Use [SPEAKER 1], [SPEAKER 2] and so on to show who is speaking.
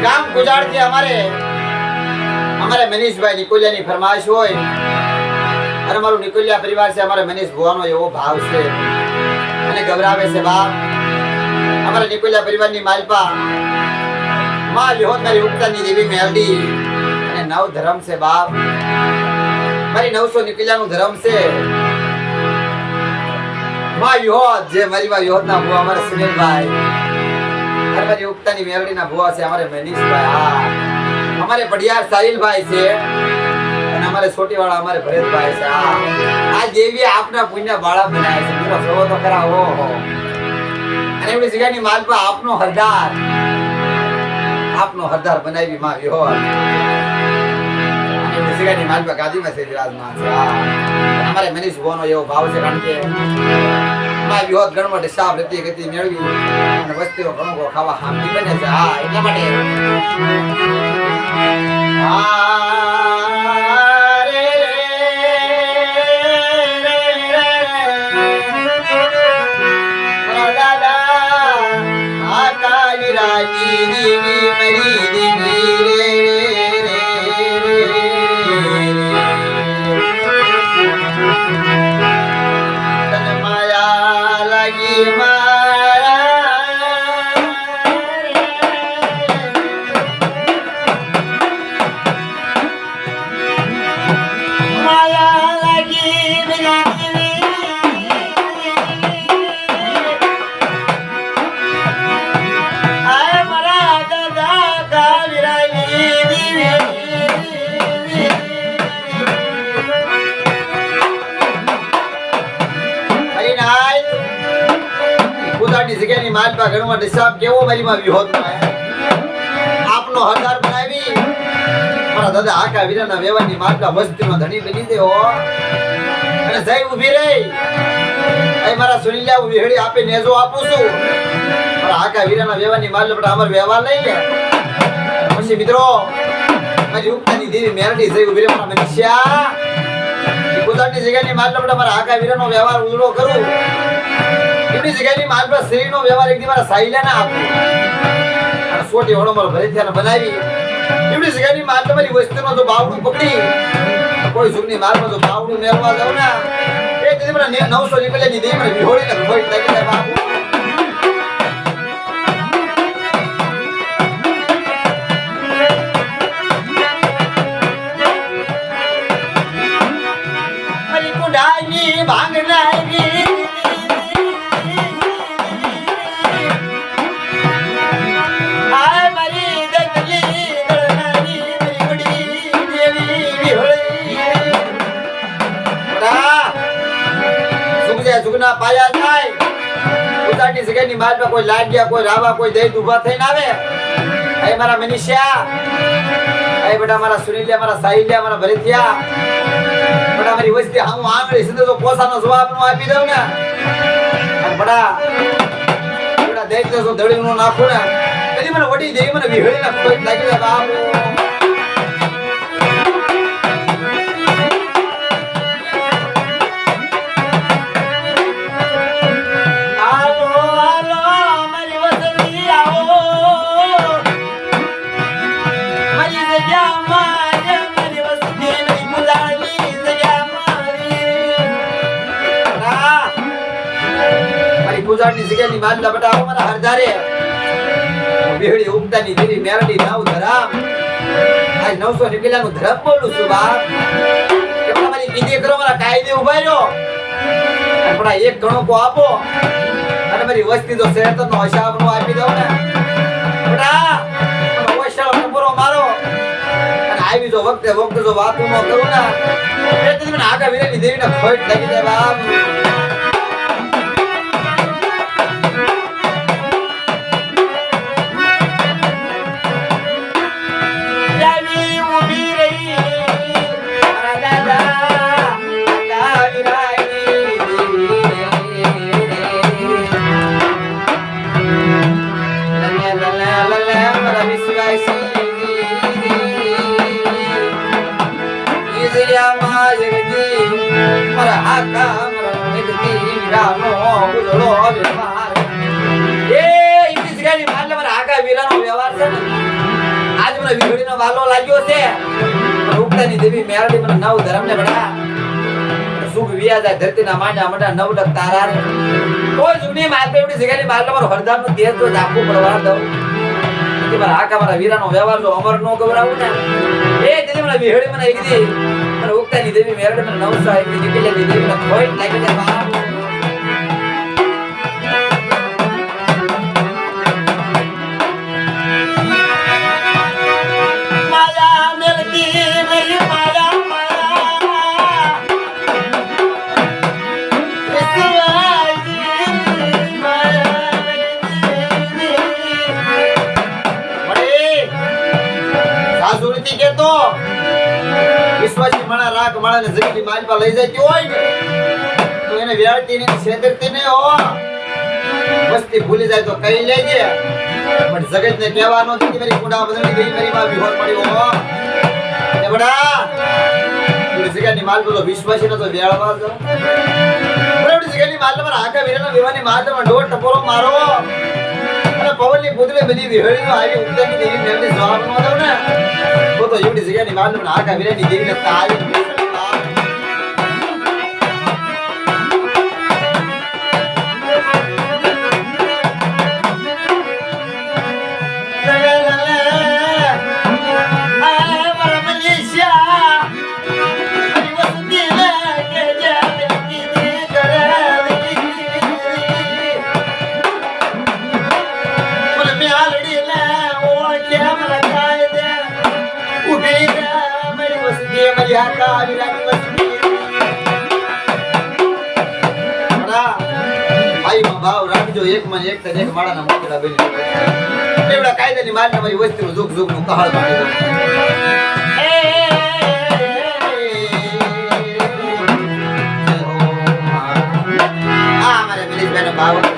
[SPEAKER 1] ગામ ગુજાર થી અમારે મનીષભાઈ નિકોલિયાની ફરમાઈશ હોય અને મારું નિકોલિયા પરિવાર છે, અમારે મનીષ ભુવાનો એવો ભાવ છે અને ગભરાવે છે બાપ. અમારા નિકોલિયા પરિવારની માલપા માં વિહોત મારી ઉક્તાની દેવી મેલડી અને નવ ધર્મ છે બાપ. મારી 900 નિકોલિયાનું ધર્મ છે માં વિહોત, જે મારી માં વિહોતના ભુવા અમારા સુનિલભાઈ અને મારી ઉક્તાની મેલડીના ભુવા છે અમારે મનીષભાઈ. હા, અમારે પડિયાર સાહિલભાઈ છે અને અમારે છોટીવાળા અમારે ભરતભાઈ છે. આ દેવી આપના પુણ્ય બાળા બનાવે છે, પૂરો સવો તો ખરા. ઓહો, અને એમની જગ્યાની માલપા આપનો હરદાર બનાવી માં વિહોત. એમની જગ્યાની માલપા ગાદીમાં છે વિરાજમાન છે. અમારે મનીષ ભુવાનો એવો ભાવ છે, કારણ કે માં વિહોત ગણમાં ડિસાબ રહેતી ગતિ મેળવી અને વસ્તીઓ ઘણો ખાવા હામતી બને છે. હા, એટલા માટે જગ્યાની માલપા ઘરમાં ડિસાબ કેવો મારી માં વિહોતમાં આપનો હરદાર બનાવી મારા દાદા આકા વીરાના વેવાની માલપા વસ્તીનો ધણી બની દે હો. અને જઈ ઊભી રહી એ મારા સુનિલા ઊભી હેડી આપે નેજો આપું છું. મારા આકા વીરાના વેવાની માલપા અમાર વ્યવહાર લઈ લે. પછી મિત્રો મારી ઉક્તાની દેવી મેરડી જઈ ઊભી રહી મારા મનીષા ગુજરાતની જગ્યાની માલપા મારા આકા વીરાનો વ્યવહાર ઉડો કરું. એમની જગ્યાની માલપા શ્રીનો વ્યવહાર એકદી મારા સાઈલાના આપું અને છોટી હોડો મારો ભરેથિયાને બનાવી. એમની જગ્યાની માલપા મારી વસ્તીનો જો બાવડું પકડી કોઈ સુગની માલપા જો બાવડું મેળવા જાવ ને એ દીદી મને 900 નિકળ્યાની દેવી મને વિહોળીને ખોઈ લાગી જાય બાપુ. મારી કુંડાની ભાંગનારી સુગના પાયા થાય. ઉતારની જગ્યાની માલપા કોઈ લાડ્યા, કોઈ રાવા, કોઈ દહીં ઉભા થઈને આવે. એ મારા મનીષા, એ બેટા મારા સુનિલિયા, મારા સાહિલિયા, મારા ભરતિયા, બેટા મારી વસ્તી હું આંગળી સીધો તો પોસાનો જવાબ નો આપી દઉં ને અને બેટા દહીં તો ધડી નો નાખું ને કદી મને વડી દેવી મને વિહળી ના કોઈ લાગી જાય બાપુ. ગુજરાતની જગ્યાની માલપા બેટા આવો મારા હરદારે બેહડી ઉગતાની દેવી મેરડી નવ ધરામ આજ 900 નિકળ્યાનું ધરમ બોલું છું બાપ. કે મારી કીધે કરો મારા કાયદે ઉભા રહ્યો આપણા એક ગણો કો આપો અને મારી વસ્તી તો શેતરનો હિસાબ નો આપી દઉં ને બેટા ઓશળ પૂરો મારો અને આવી જો વખતે જો વાતો ન કરું ને એટલે મને આકા વીરાની દેવીને ખોટ લાગી જાય બાપ. વીરાનો વ્યવહાર છે ને મને વીજળીનો વાલો લાગ્યો છે પણ ઉગતાની દેવી મેરડી મને નવ ધર્મને બડા સુખ વિયા જાય ધરતીના માંડા મંડા નવ ડક તારા રે કોઈ જૂની માથે એવડી જગ્યાની માલ તમારો હરદારનું તેજ તો ઝાપું પડવા દઉં કે મારા આકા મારા વીરાનો વ્યવહાર જો અમર નો ગવરાવું ને એ દીદી મને વીજળી મને એકદી મને ઉગતાની દેવી મેરડી મને નવસા એકદી નીકળી દેવી મને ખોઈટ લાગી જાય બાપ વિશ્વાસી માણા રાગ માણાને જગતની માલપા લઈ જતી હોય ને તો એને વ્યાળતી ને છેતરતી ને હો વસ્તી ભૂલી જાય તો કઈ લેજે પણ જગતને કહેવાનો નથી મારી કુંડા બદલની ગઈ મારી માં વિહોર પડ્યો હો એ બડા પૂરી જગતની માલ બોલો વિશ્વાસી નો તો વ્યાળવા જો બરાબર જગતની માલ પર આખા વીરાના વિવાની માલ માં ડોટ ટપોરો મારો અને પવનની પુતળી બધી વિહળી નો આવી ઉત્તરની દેવી મેમને જવાબ નો દઉં ને તો એવડી જગ્યાની માલમ આખા વીરાની દેવીને તાળી ભાવ રાખજો એક માં એક તને એક માળાના મોકળા બની એવડા કાયદાની માલ તમારી વસ્તીનું ઝુક ઝુક નું કહાળ પાડી દો આ મારે મિલિશભાઈનો ભાવ